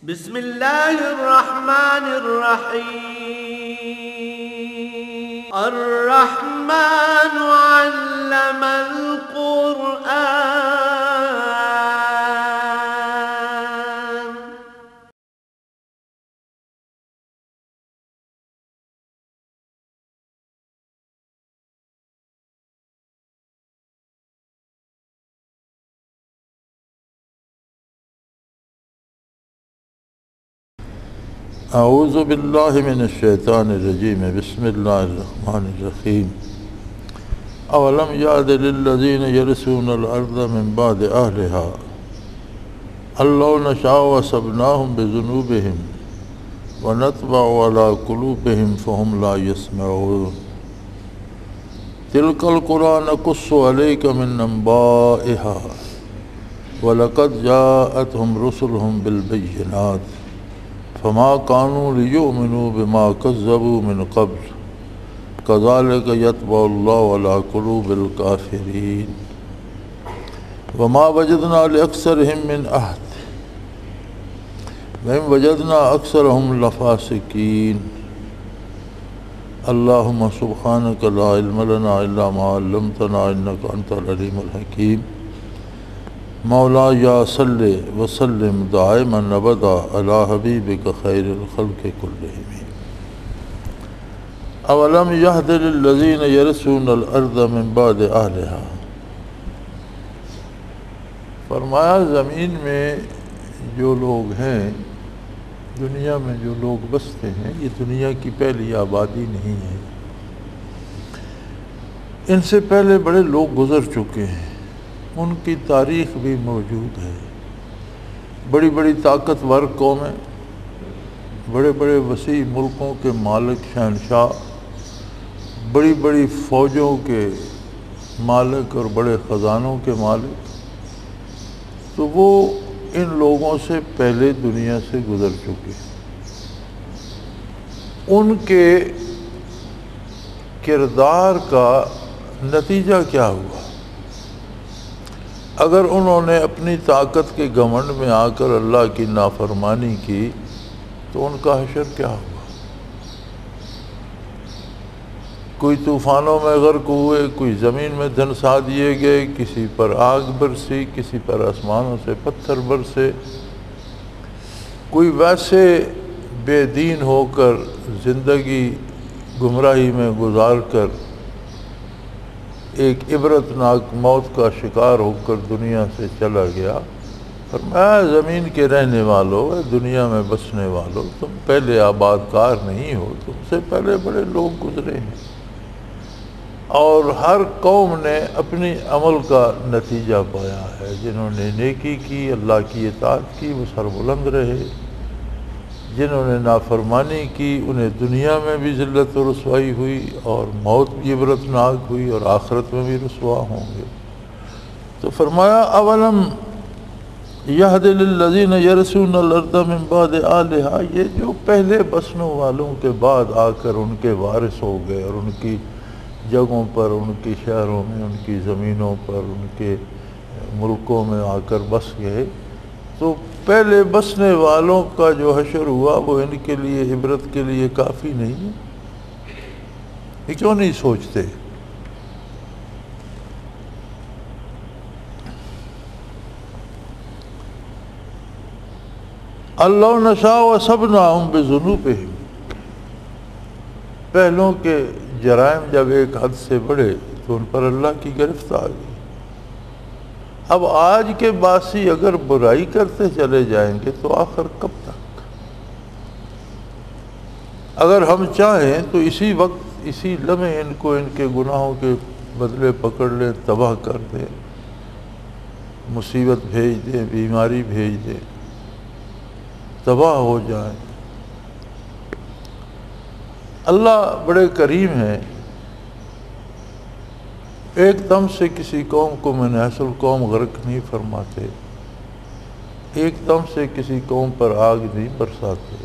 بسم الله الرحمن الرحيم الرحمن علم القرآن اعوذ باللہ من الشیطان الرجیم بسم اللہ الرحمن الرحیم اولم یعد للذین یرثون الارض من بعد اہلها ان لو نشاء اصبناهم بذنوبهم ونطبع على قلوبهم فهم لا يسمعون تلك القرى نقص عليك من انبائها ولقد جاءتهم رسلهم بالبينات فما كانوا ليؤمنوا بما كذبوا من قبل كذلك يطبع الله على قلوب الكافرين وما وجدنا لأكثرهم من عهد وإن وجدنا أكثرهم لفاسقين اللهم سبحانك لا علم لنا إلا ما علمتنا إنك أنت العليم الحكيم مولا یا صلی وسلم دائما ابدا علی حبیبک خیر الخلق کلہم اولم یہد للذین یرثون الارض من بعد اہلها فرمایا زمین میں جو لوگ ہیں، دنیا میں جو لوگ بستے ہیں، یہ دنیا کی پہلی آبادی نہیں ہے، ان سے پہلے بڑے لوگ گزر چکے ہیں، ان کی تاریخ بھی موجود ہے، بڑی بڑی طاقتور قومیں، بڑے بڑے وسیع ملکوں کے مالک شہنشاہ، بڑی بڑی فوجوں کے مالک اور بڑے خزانوں کے مالک، تو وہ ان لوگوں سے پہلے دنیا سے گزر چکے، ان کے کردار کا نتیجہ کیا ہوا؟ اگر انہوں نے اپنی طاقت کے گھمنڈ میں آ کر اللہ کی نافرمانی کی تو ان کا حشر کیا ہوا؟ کوئی طوفانوں میں غرق ہوئے، کوئی زمین میں دھنسا دیے گئے، کسی پر آگ برسی، کسی پر آسمانوں سے پتھر برسے، کوئی ویسے بے دین ہو کر زندگی گمراہی میں گزار کر ایک عبرتناک موت کا شکار ہو کر دنیا سے چلا گیا۔ فرمایا زمین کے رہنے والوں، دنیا میں بسنے والوں، تم پہلے آباد کار نہیں ہو، تم سے پہلے بڑے لوگ گزرے ہیں، اور ہر قوم نے اپنی عمل کا نتیجہ پایا ہے۔ جنہوں نے نیکی کی، اللہ کی اطاعت کی، وہ سربلند رہے، جنہوں نے نافرمانی کی انہیں دنیا میں بھی ذلت و رسوائی ہوئی، اور موت بھی عبرتناک ہوئی، اور آخرت میں بھی رسوا ہوں گے۔ تو فرمایا اولم یہد للذین یرثون الارض من بعد اہلها، یہ جو پہلے بسنوں والوں کے بعد آ کر ان کے وارث ہو گئے اور ان کی جگہوں پر، ان کی شہروں میں، ان کی زمینوں پر، ان کے ملکوں میں آ کر بس گئے، تو پہلے بسنے والوں کا جو حشر ہوا وہ ان کے لیے عبرت کے لیے کافی نہیں ہے؟ یہ کیوں نہیں سوچتے؟ اللہ نشاء اصبناہم بذنوبہم، پہلوں کے جرائم جب ایک حد سے بڑھے تو ان پر اللہ کی گرفت آ گئی۔ اب آج کے باسی اگر برائی کرتے چلے جائیں گے تو آخر کب تک؟ اگر ہم چاہیں تو اسی وقت، اسی لمحے ان کو ان کے گناہوں کے بدلے پکڑ لیں، تباہ کر دیں، مصیبت بھیج دیں، بیماری بھیج دیں، تباہ ہو جائیں۔ اللہ بڑے کریم ہیں، ایک دم سے کسی قوم کو منحص القوم غرق نہیں فرماتے، ایک دم سے کسی قوم پر آگ نہیں برساتے،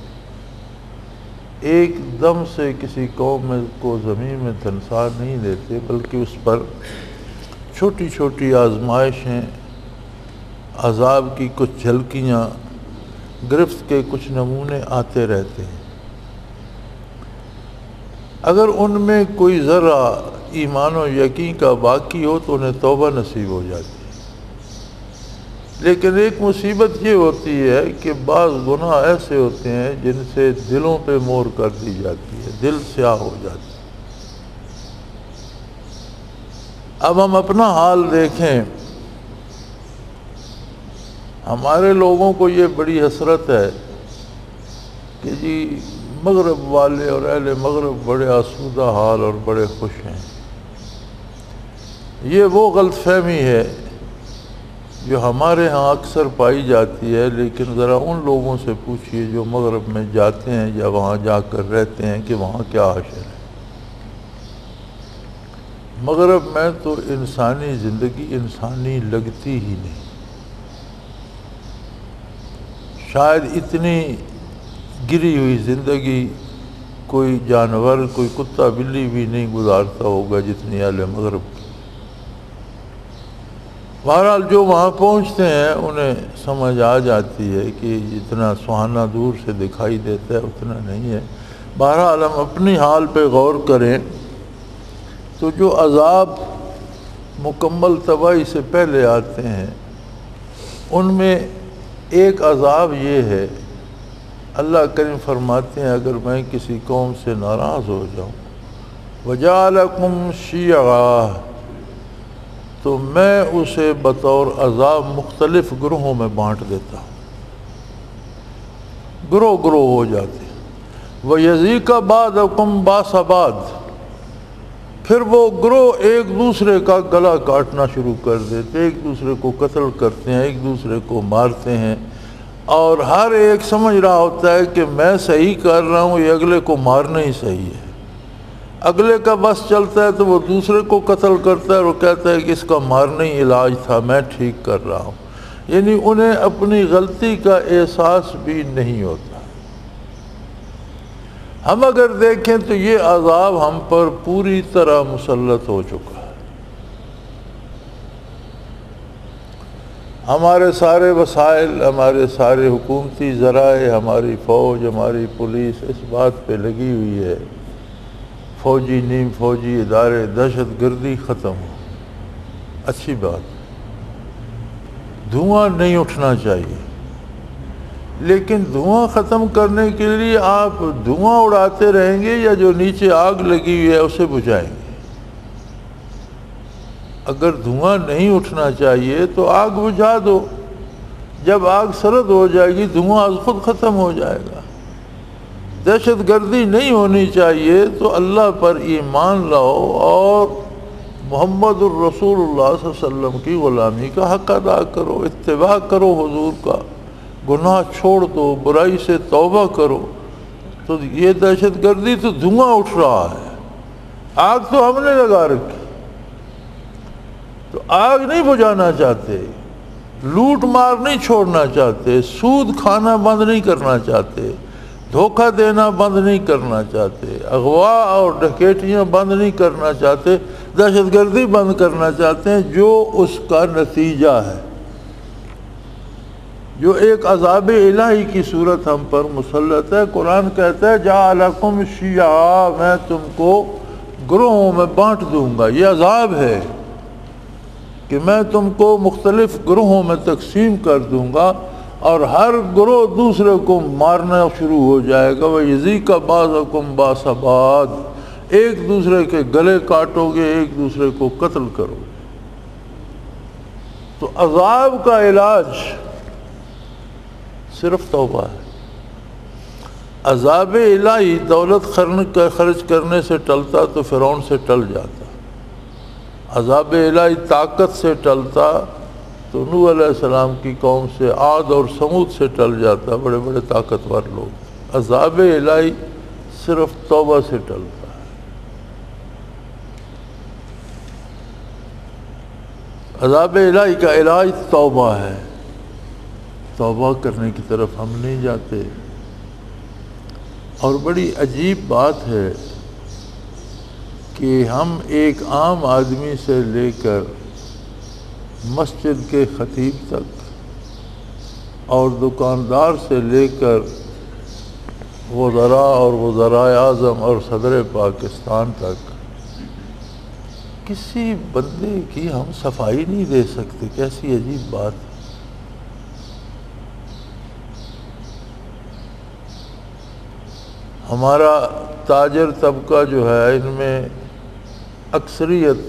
ایک دم سے کسی قوم کو زمین میں دھنسا نہیں دیتے، بلکہ اس پر چھوٹی چھوٹی آزمائشیں، عذاب کی کچھ جھلکیاں گرفت کے کچھ نمونے آتے رہتے ہیں. اگر ان میں کوئی ذرا ایمان و یقین کا باقی ہو تو انہیں توبہ نصیب ہو جاتی ہے. لیکن ایک مصیبت یہ ہوتی ہے کہ بعض گناہ ایسے ہوتے ہیں جن سے دلوں پہ مہر کر دی جاتی ہے، دل سیاہ ہو جاتی ہے. اب ہم اپنا حال دیکھیں. ہمارے لوگوں کو یہ بڑی حسرت ہے کہ جی مغرب والے اور اہل مغرب بڑے آسودہ حال اور بڑے خوش ہیں. یہ وہ غلط فہمی ہے جو ہمارے ہاں اکثر پائی جاتی ہے، لیکن ذرا ان لوگوں سے پوچھئے جو مغرب میں جاتے ہیں یا وہاں جا کر رہتے ہیں کہ وہاں کیا حشر ہے. مغرب میں تو انسانی زندگی انسانی لگتی ہی نہیں. شاید اتنی گری ہوئی زندگی کوئی جانور، کوئی کتا بلی بھی نہیں گزارتا ہوگا جتنی اہل مغرب کی. بہرحال جو وہاں پہنچتے ہیں انہیں سمجھ آ جاتی ہے کہ جتنا سہانا دور سے دکھائی دیتا ہے اتنا نہیں ہے. بہرحال ہم اپنی حال پہ غور کریں تو جو عذاب مکمل تباہی سے پہلے آتے ہیں ان میں ایک عذاب یہ ہے، اللہ کریم فرماتے ہیں اگر میں کسی قوم سے ناراض ہو جاؤں وَجَعَلَكُمْ شِيَعًا تو میں اسے بطور عذاب مختلف گروہوں میں بانٹ دیتا ہوں. گروہ گروہ ہو جاتے ہیں. وَيَذِيقَ بَعْضَكُمْ بَأْسَ بَعْضٍ پھر وہ گروہ ایک دوسرے کا گلا کاٹنا شروع کر دیتے، ایک دوسرے کو قتل کرتے ہیں، ایک دوسرے کو مارتے ہیں، اور ہر ایک سمجھ رہا ہوتا ہے کہ میں صحیح کر رہا ہوں، یہ اگلے کو مارنا ہی صحیح ہے. اگلے کا بس چلتا ہے تو وہ دوسرے کو قتل کرتا ہے اور وہ کہتا ہے کہ اس کا مارنا ہی علاج تھا، میں ٹھیک کر رہا ہوں. یعنی انہیں اپنی غلطی کا احساس بھی نہیں ہوتا. ہم اگر دیکھیں تو یہ عذاب ہم پر پوری طرح مسلط ہو چکا ہے. ہمارے سارے وسائل، ہمارے سارے حکومتی ذرائع، ہماری فوج، ہماری پولیس اس بات پہ لگی ہوئی ہے فوجی نیم فوجی ادارے دہشت گردی ختم ہو. اچھی بات، دھواں نہیں اٹھنا چاہیے، لیکن دھواں ختم کرنے کے لیے آپ دھواں اڑاتے رہیں گے یا جو نیچے آگ لگی ہوئی ہے اسے بجھائیں گے؟ اگر دھواں نہیں اٹھنا چاہیے تو آگ بجھا دو. جب آگ سرد ہو جائے گی دھواں خود ختم ہو جائے گا. دہشت گردی نہیں ہونی چاہیے تو اللہ پر ایمان لاؤ اور محمد الرسول اللہ صلی اللہ علیہ وسلم کی غلامی کا حق ادا کرو، اتباع کرو حضور کا، گناہ چھوڑ دو، برائی سے توبہ کرو. تو یہ دہشت گردی تو دھواں اٹھ رہا ہے، آگ تو ہم نے لگا رکھی. تو آگ نہیں بجھانا چاہتے، لوٹ مار نہیں چھوڑنا چاہتے، سود کھانا بند نہیں کرنا چاہتے، دھوکہ دینا بند نہیں کرنا چاہتے، اغوا اور ڈکیٹیاں بند نہیں کرنا چاہتے، دہشت گردی بند کرنا چاہتے ہیں جو اس کا نتیجہ ہے، جو ایک عذاب الہی کی صورت ہم پر مسلط ہے. قرآن کہتا ہے جعلکم شیعا، میں تم کو گروہوں میں بانٹ دوں گا. یہ عذاب ہے کہ میں تم کو مختلف گروہوں میں تقسیم کر دوں گا اور ہر گروہ دوسرے کو مارنا شروع ہو جائے گا. وَيَذِيقَ بَعْضَكُمْ بَأْسَ بَعْضٍ ایک دوسرے کے گلے کاٹو گے، ایک دوسرے کو قتل کرو گے. تو عذاب کا علاج صرف توبہ ہے. عذاب الہی دولت خرچ کرنے سے ٹلتا تو فرعون سے ٹل جاتا، عذاب الہی طاقت سے ٹلتا تو نوح علیہ السلام کی قوم سے، عاد اور سمود سے ٹل جاتا، بڑے بڑے طاقتور لوگ. عذاب الہی صرف توبہ سے ٹلتا ہے. عذاب الہی کا علاج توبہ ہے. توبہ کرنے کی طرف ہم نہیں جاتے. اور بڑی عجیب بات ہے کہ ہم ایک عام آدمی سے لے کر مسجد کے خطیب تک اور دکاندار سے لے کر وزراء اور وزرائے اعظم اور صدر پاکستان تک کسی بندے کی ہم صفائی نہیں دے سکتے. کیسی عجیب بات ہے. ہمارا تاجر طبقہ جو ہے ان میں اکثریت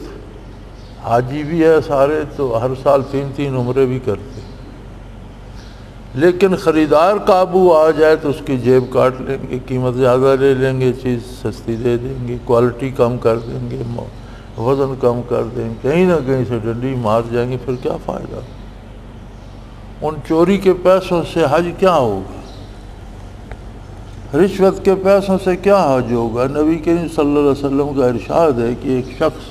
حاجی بھی ہے سارے، تو ہر سال 3 عمرے بھی کرتے، لیکن خریدار قابو آ جائے تو اس کی جیب کاٹ لیں گے، قیمت زیادہ لے لیں گے، چیز سستی دے دیں گے، کوالٹی کم کر دیں گے، وزن کم کر دیں گے، کہیں نہ کہیں سے ڈنڈی مار جائیں گے. پھر کیا فائدہ؟ ان چوری کے پیسوں سے حج کیا ہوگا؟ رشوت کے پیسوں سے کیا حج ہوگا؟ نبی کریم صلی اللہ علیہ وسلم کا ارشاد ہے کہ ایک شخص،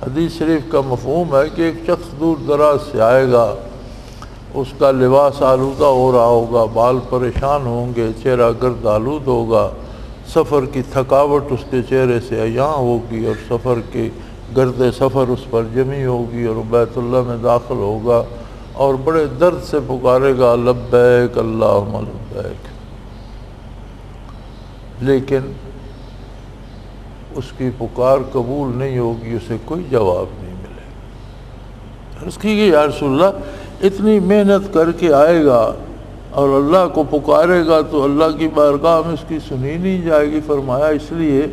حدیث شریف کا مفہوم ہے کہ ایک شخص دور دراز سے آئے گا، اس کا لباس آلودہ ہو رہا ہوگا، بال پریشان ہوں گے، چہرہ گرد آلود ہوگا، سفر کی تھکاوٹ اس کے چہرے سے عیاں ہوگی، اور سفر کی گرد سفر اس پر جمی ہوگی، اور بیت اللہ میں داخل ہوگا اور بڑے درد سے پکارے گا لبیک اللہم لبیک، لیکن اس کی پکار قبول نہیں ہوگی، اسے کوئی جواب نہیں ملے گا. عرض کی گئی یا رسول اللہ اتنی محنت کر کے آئے گا اور اللہ کو پکارے گا تو اللہ کی بارگاہ میں اس کی سنی نہیں جائے گی. فرمایا اس لیے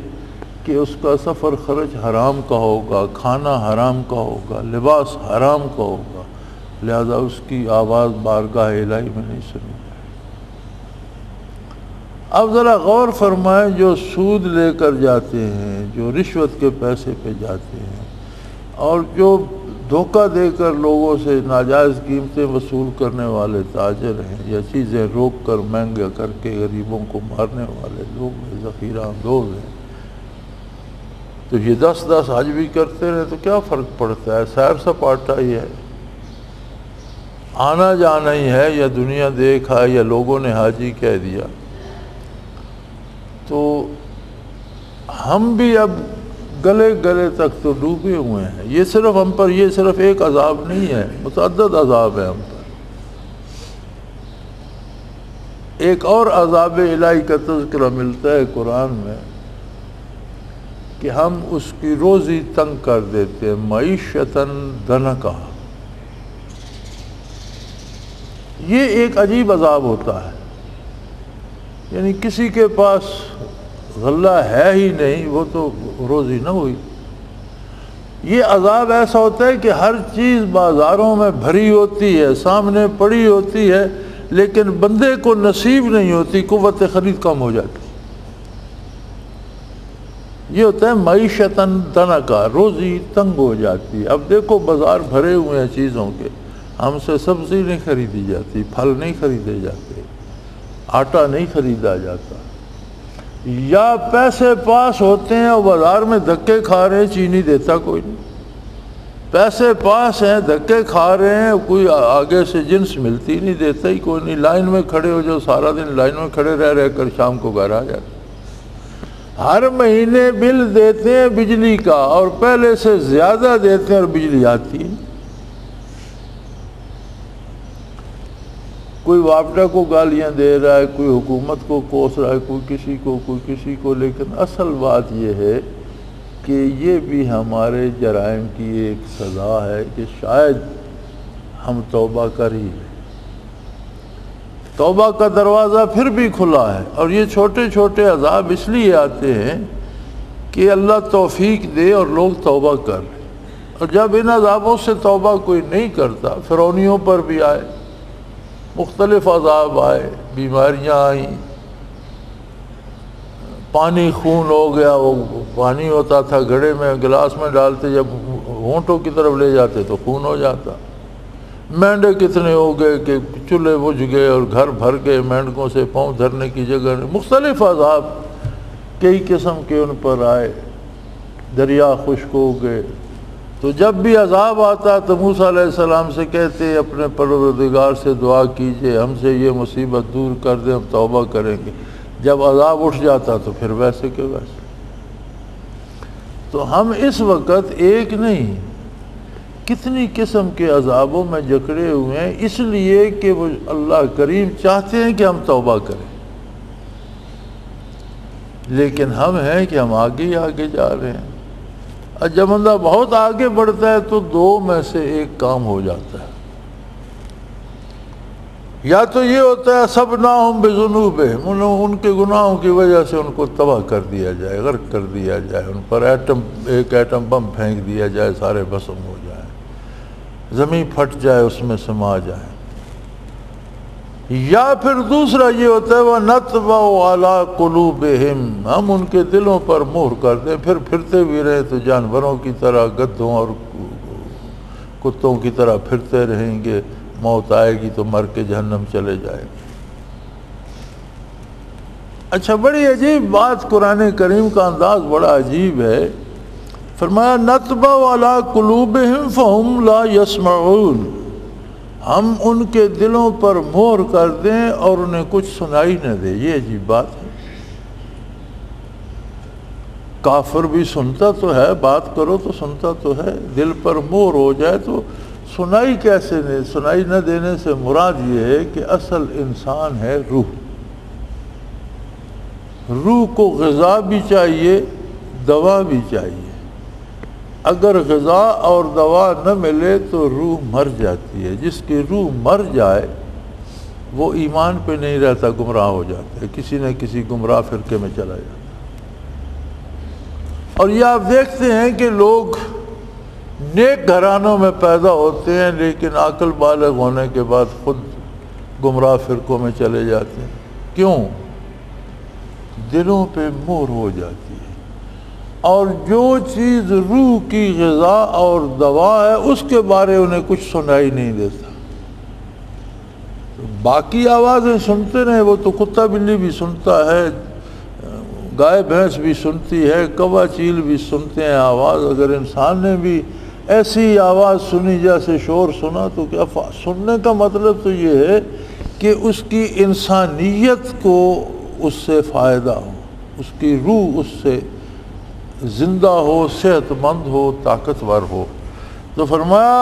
کہ اس کا سفر خرچ حرام کا ہوگا، کھانا حرام کا ہوگا، لباس حرام کا ہوگا، لہذا اس کی آواز بارگاہ الہی میں نہیں سنی جائے. اب ذرا غور فرمائیں، جو سود لے کر جاتے ہیں، جو رشوت کے پیسے پہ جاتے ہیں، اور جو دھوکہ دے کر لوگوں سے ناجائز قیمتیں وصول کرنے والے تاجر ہیں، یا چیزیں روک کر مہنگا کر کے غریبوں کو مارنے والے لوگ ہیں، ذخیرہ اندوز ہیں، تو یہ 10 حج بھی کرتے رہے تو کیا فرق پڑتا ہے؟ سیر سپاٹا ہی ہے، آنا جانا ہی ہے، یا دنیا دیکھا یا لوگوں نے حاجی کہہ دیا. تو ہم بھی اب گلے گلے تک تو ڈوبے ہوئے ہیں. یہ صرف ہم پر، یہ صرف ایک عذاب نہیں ہے، متعدد عذاب ہے ہم پر. ایک اور عذاب الہی کا تذکرہ ملتا ہے قرآن میں کہ ہم اس کی روزی تنگ کر دیتے ہیں. معیشتاً ضنکا، یہ ایک عجیب عذاب ہوتا ہے. یعنی کسی کے پاس غلہ ہے ہی نہیں، وہ تو روزی نہ ہوئی. یہ عذاب ایسا ہوتا ہے کہ ہر چیز بازاروں میں بھری ہوتی ہے، سامنے پڑی ہوتی ہے، لیکن بندے کو نصیب نہیں ہوتی، قوت خرید کم ہو جاتی. یہ ہوتا ہے معیشتاً ضنکا، روزی تنگ ہو جاتی ہے. اب دیکھو بازار بھرے ہوئے ہیں چیزوں کے، ہم سے سبزی نہیں خریدی جاتی، پھل نہیں خریدے جاتے، آٹا نہیں خریدا جاتا، یا پیسے پاس ہوتے ہیں اور بازار میں دھکے کھا رہے ہیں، چینی دیتا کوئی نہیں. پیسے پاس ہیں، دھکے کھا رہے ہیں، کوئی آگے سے جنس ملتی نہیں، دیتا ہی کوئی نہیں. لائن میں کھڑے ہو جو سارا دن لائن میں کھڑے رہ کر شام کو گھر آ جاتے. ہر مہینے بل دیتے ہیں بجلی کا، اور پہلے سے زیادہ دیتے ہیں اور بجلی آتی ہے. کوئی وابڈا کو گالیاں دے رہا ہے، کوئی حکومت کو کوس رہا ہے، کوئی کسی کو، لیکن اصل بات یہ ہے کہ یہ بھی ہمارے جرائم کی ایک سزا ہے کہ شاید ہم توبہ کر ہی لیں. توبہ کا دروازہ پھر بھی کھلا ہے. اور یہ چھوٹے چھوٹے عذاب اس لیے آتے ہیں کہ اللہ توفیق دے اور لوگ توبہ کر لیں. اور جب ان عذابوں سے توبہ کوئی نہیں کرتا، فرعونیوں پر بھی آئے، مختلف عذاب آئے، بیماریاں آئیں، پانی خون ہو گیا. وہ پانی ہوتا تھا گھڑے میں، گلاس میں ڈالتے، جب ہونٹوں کی طرف لے جاتے تو خون ہو جاتا. مینڈے کتنے ہو گئے کہ چولہے بجھ گئے اور گھر بھر گئے، مینڈکوں سے پاؤں دھرنے کی جگہ نہیں. مختلف عذاب کئی قسم کے ان پر آئے. دریا خشک ہو گئے. تو جب بھی عذاب آتا تو موسیٰ علیہ السلام سے کہتے اپنے پروردگار سے دعا کیجئے ہم سے یہ مصیبت دور کر دیں، ہم توبہ کریں گے. جب عذاب اٹھ جاتا تو پھر ویسے کہ ویسے. تو ہم اس وقت ایک نہیں، کتنی قسم کے عذابوں میں جکڑے ہوئے ہیں، اس لیے کہ وہ اللہ کریم چاہتے ہیں کہ ہم توبہ کریں، لیکن ہم ہیں کہ ہم آگے ہی آگے جا رہے ہیں۔ اور جب بندہ بہت آگے بڑھتا ہے تو دو میں سے ایک کام ہو جاتا ہے، یا تو یہ ہوتا ہے سبناہم بذنوبہم، ان کے گناہوں کی وجہ سے ان کو تباہ کر دیا جائے، غرق کر دیا جائے، ان پر ایک ایٹم بم پھینک دیا جائے، سارے بھسم ہو جائیں، زمین پھٹ جائے، اس میں سما جائے۔ یا پھر دوسرا یہ ہوتا ہے وَنَطْبَعُ عَلَىٰ قُلُوبِهِمْ، ہم ان کے دلوں پر مہر کر دیں، پھر پھرتے بھی رہے تو جانوروں کی طرح، گدھوں اور کتوں کی طرح پھرتے رہیں گے، موت آئے گی تو مر کے جہنم چلے جائیں۔ اچھا، بڑی عجیب بات، قرآن کریم کا انداز بڑا عجیب ہے۔ فرمایا نَطْبَعُ عَلَىٰ قُلُوبِهِمْ فَهُمْ لَا يَسْمَعُونَ، ہم ان کے دلوں پر مہر کر دیں اور انہیں کچھ سنائی نہ دے۔ یہ عجیب بات ہے، کافر بھی سنتا تو ہے، بات کرو تو سنتا تو ہے، دل پر مہر ہو جائے تو سنائی کیسے نہیں؟ سنائی نہ دینے سے مراد یہ ہے کہ اصل انسان ہے روح، روح کو غذا بھی چاہیے، دوا بھی چاہیے۔ اگر غذا اور دوا نہ ملے تو روح مر جاتی ہے، جس کی روح مر جائے وہ ایمان پہ نہیں رہتا، گمراہ ہو جاتا ہے، کسی نہ کسی گمراہ فرقے میں چلا جاتا ہے۔ اور یہ آپ دیکھتے ہیں کہ لوگ نیک گھرانوں میں پیدا ہوتے ہیں لیکن عقل بالغ ہونے کے بعد خود گمراہ فرقوں میں چلے جاتے ہیں۔ کیوں؟ دلوں پہ مہر ہو جاتی ہے، اور جو چیز روح کی غذا اور دوا ہے اس کے بارے انہیں کچھ سنائی نہیں دیتا۔ باقی آوازیں سنتے رہے، وہ تو کتا بلی بھی سنتا ہے، گائے بھینس بھی سنتی ہے، کوا چیل بھی سنتے ہیں آواز۔ اگر انسان نے بھی ایسی آواز سنی جیسے شور سنا تو کیا سننے کا مطلب تو یہ ہے کہ اس کی انسانیت کو اس سے فائدہ ہو، اس کی روح اس سے زندہ ہو، صحت مند ہو، طاقتور ہو۔ تو فرمایا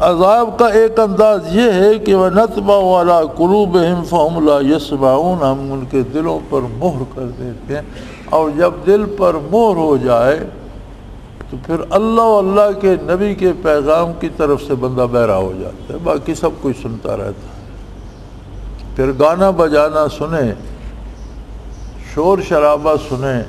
عذاب کا ایک انداز یہ ہے کہ وَنَطْبَعُ عَلَىٰ قُلُوبِهِمْ فَهُمْ لَا يَسْمَعُونَ، ہم ان کے دلوں پر مہر کر دیتے ہیں، اور جب دل پر مہر ہو جائے تو پھر اللہ و اللہ کے نبی کے پیغام کی طرف سے بندہ بہرا ہو جاتا ہے، باقی سب کچھ سنتا رہتا ہے۔ پھر گانا بجانا سنیں، شور شرابہ سنیں،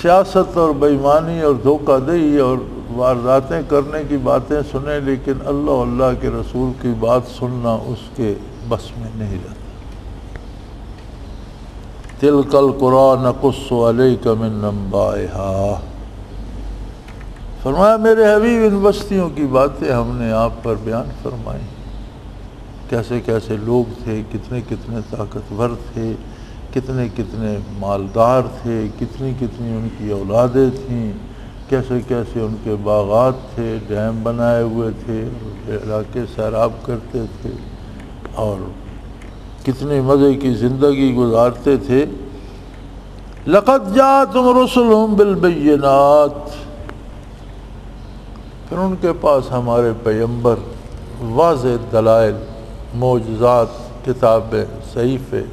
سیاست اور بے ایمانی اور دھوکہ دہی اور وارداتیں کرنے کی باتیں سنیں، لیکن اللہ و اللہ کے رسول کی بات سننا اس کے بس میں نہیں رہتا۔ تِلْكَ الْقُرَىٰ نَقُصُّ عَلَيْكَ مِنْ أَنْبَائِهَا، فرمایا میرے حبیب ان بستیوں کی باتیں ہم نے آپ پر بیان فرمائی، کیسے کیسے لوگ تھے، کتنے کتنے طاقتور تھے، کتنے کتنے مالدار تھے، کتنی کتنی ان کی اولادیں تھیں، کیسے کیسے ان کے باغات تھے، ڈیم بنائے ہوئے تھے، علاقے سیراب کرتے تھے، اور کتنے مزے کی زندگی گزارتے تھے۔ لَقَدْ جَاءَتْهُمْ رُسُلُهُمْ بِالْبَيِّنَاتِ، پھر ان کے پاس ہمارے پیغمبر واضح دلائل، معجزات، کتابیں، صحیفے،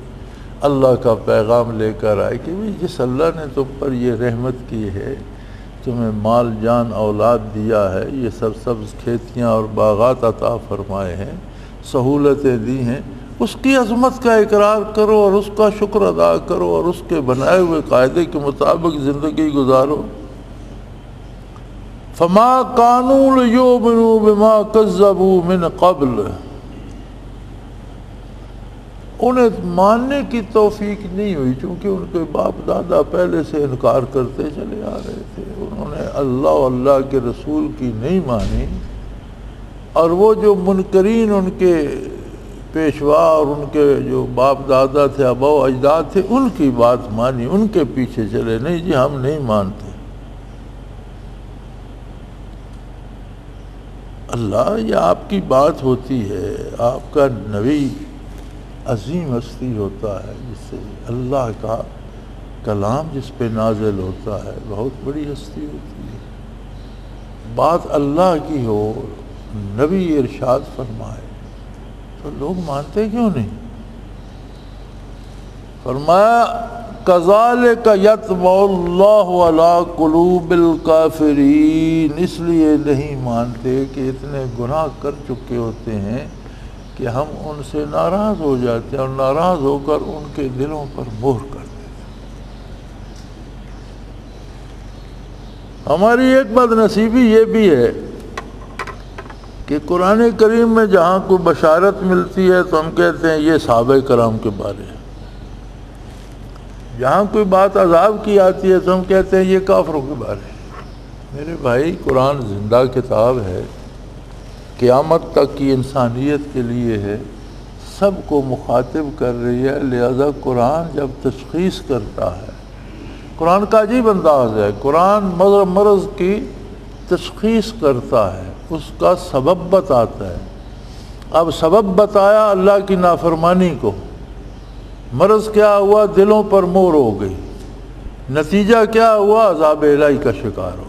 اللہ کا پیغام لے کر آئے کہ جس اللہ نے تم پر یہ رحمت کی ہے، تمہیں مال جان اولاد دیا ہے، یہ سرسبز کھیتیاں اور باغات عطا فرمائے ہیں، سہولتیں دی ہیں، اس کی عظمت کا اقرار کرو اور اس کا شکر ادا کرو اور اس کے بنائے ہوئے قاعدے کے مطابق زندگی گزارو۔ فما كانوا ليؤمنوا بما كذبوا من قبل، انہیں ماننے کی توفیق نہیں ہوئی چونکہ ان کے باپ دادا پہلے سے انکار کرتے چلے آ رہے تھے، انہوں نے اللہ و اللہ کے رسول کی نہیں مانی، اور وہ جو منکرین ان کے پیشوا اور ان کے جو باپ دادا تھے، آبا و اجداد تھے، ان کی بات مانی، ان کے پیچھے چلے، نہیں جی ہم نہیں مانتے۔ اللہ، یہ آپ کی بات ہوتی ہے، آپ کا نبی عظیم ہستی ہوتا ہے، جس سے اللہ کا کلام جس پہ نازل ہوتا ہے، بہت بڑی ہستی ہوتی ہے، بات اللہ کی ہو، نبی ارشاد فرمائے تو لوگ مانتے کیوں نہیں؟ فرمایا کذالک یطبع اللہ علی قلوب الکافرین، اس لیے نہیں مانتے کہ اتنے گناہ کر چکے ہوتے ہیں کہ ہم ان سے ناراض ہو جاتے ہیں اور ناراض ہو کر ان کے دلوں پر مہر کر دیتے ہیں۔ ہماری ایک بد نصیبی یہ بھی ہے کہ قرآن کریم میں جہاں کوئی بشارت ملتی ہے تو ہم کہتے ہیں یہ صحابہ کرام کے بارے ہے، جہاں کوئی بات عذاب کی آتی ہے تو ہم کہتے ہیں یہ کافروں کے بارے ہے۔ میرے بھائی، قرآن زندہ کتاب ہے، قیامت تک کی انسانیت کے لیے ہے، سب کو مخاطب کر رہی ہے، لہذا قرآن جب تشخیص کرتا ہے، قرآن کا عجیب انداز ہے، قرآن مرض کی تشخیص کرتا ہے، اس کا سبب بتاتا ہے۔ اب سبب بتایا اللہ کی نافرمانی کو، مرض کیا ہوا؟ دلوں پر مہر ہو گئی، نتیجہ کیا ہوا؟ عذاب الہی کا شکار ہو۔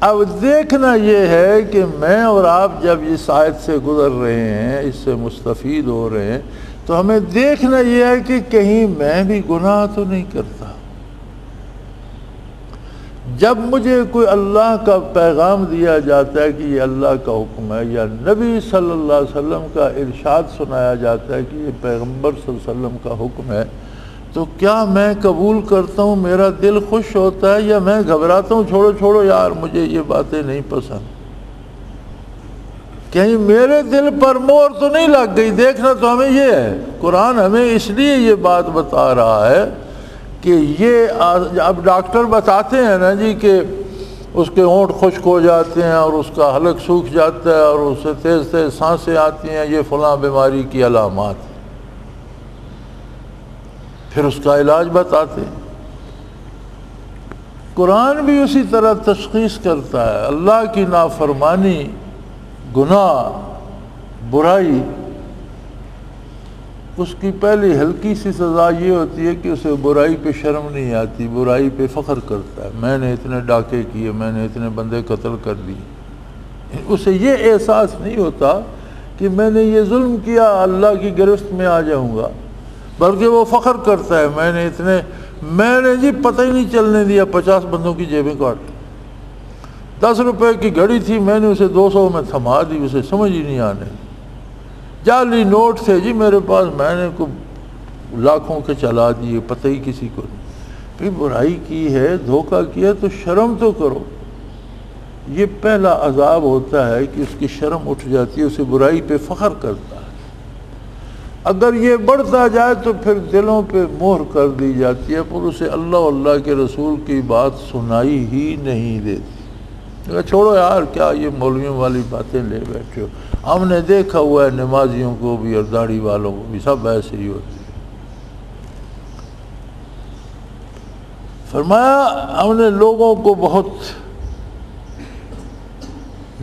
اب دیکھنا یہ ہے کہ میں اور آپ جب اس آیت سے گزر رہے ہیں، اس سے مستفید ہو رہے ہیں، تو ہمیں دیکھنا یہ ہے کہ کہیں میں بھی گناہ تو نہیں کرتا۔ جب مجھے کوئی اللہ کا پیغام دیا جاتا ہے کہ یہ اللہ کا حکم ہے، یا نبی صلی اللہ علیہ وسلم کا ارشاد سنایا جاتا ہے کہ یہ پیغمبر صلی اللہ علیہ وسلم کا حکم ہے، تو کیا میں قبول کرتا ہوں، میرا دل خوش ہوتا ہے، یا میں گھبراتا ہوں چھوڑو یار مجھے یہ باتیں نہیں پسند؟ کہیں میرے دل پر مہر تو نہیں لگ گئی؟ دیکھنا تو ہمیں یہ ہے۔ قرآن ہمیں اس لیے یہ بات بتا رہا ہے کہ یہ اب ڈاکٹر بتاتے ہیں نا جی کہ اس کے ہونٹ خشک ہو جاتے ہیں اور اس کا حلق سوکھ جاتا ہے اور اس سے تیز تیز سانسیں آتی ہیں، یہ فلاں بیماری کی علامات، پھر اس کا علاج بتاتے ہیں۔ قرآن بھی اسی طرح تشخیص کرتا ہے، اللہ کی نافرمانی، گناہ، برائی، اس کی پہلی ہلکی سی سزا یہ ہوتی ہے کہ اسے برائی پہ شرم نہیں آتی، برائی پہ فخر کرتا ہے، میں نے اتنے ڈاکے کیے، میں نے اتنے بندے قتل کر دیے۔ اسے یہ احساس نہیں ہوتا کہ میں نے یہ ظلم کیا، اللہ کی گرفت میں آ جاؤں گا، بلکہ وہ فخر کرتا ہے میں نے جی پتہ ہی نہیں چلنے دیا، 50 بندوں کی جیبیں کاٹ، 10 روپے کی گھڑی تھی میں نے اسے 200 میں تھما دی، اسے سمجھ ہی نہیں آنے۔ جعلی نوٹ تھے جی میرے پاس، میں نے کو لاکھوں کے چلا دیے، پتہ ہی کسی کو نہیں۔ پھر برائی کی ہے، دھوکہ کیا تو شرم تو کرو۔ یہ پہلا عذاب ہوتا ہے کہ اس کی شرم اٹھ جاتی ہے، اسے برائی پہ فخر کرتا ہے۔ اگر یہ بڑھتا جائے تو پھر دلوں پہ مہر کر دی جاتی ہے، پر اسے اللہ اور اللہ کے رسول کی بات سنائی ہی نہیں دیتی۔ چھوڑو یار، کیا یہ مولویوں والی باتیں لے بیٹھے ہو، ہم نے دیکھا ہوا ہے نمازیوں کو بھی اور داڑھی والوں کو بھی، سب ایسے ہی ہوتے ہیں۔ فرمایا ہم نے لوگوں کو بہت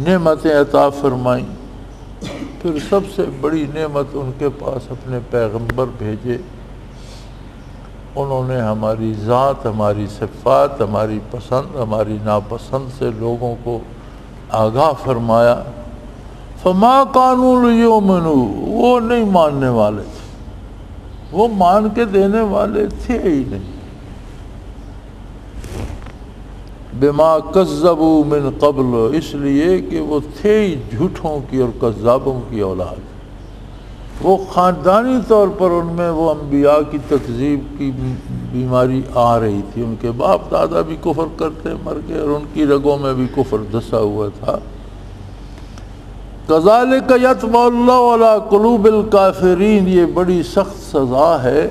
نعمتیں عطا فرمائیں، پھر سب سے بڑی نعمت ان کے پاس اپنے پیغمبر بھیجے، انہوں نے ہماری ذات، ہماری صفات، ہماری پسند، ہماری ناپسند سے لوگوں کو آگاہ فرمایا۔ فما کانوا لیؤمنوا، وہ نہیں ماننے والے تھے، وہ مان کے دینے والے تھے ہی نہیں۔ بما کذبوا من قبل، اس لیے کہ وہ تھے ہی جھوٹوں کی اور کذابوں کی اولاد، وہ خاندانی طور پر ان میں وہ انبیاء کی تکذیب کی بیماری آ رہی تھی، ان کے باپ دادا بھی کفر کرتے مر گئے اور ان کی رگوں میں بھی کفر دسا ہوا تھا۔ کذالک یطبع اللہ علی قلوب الکافرین، یہ بڑی سخت سزا ہے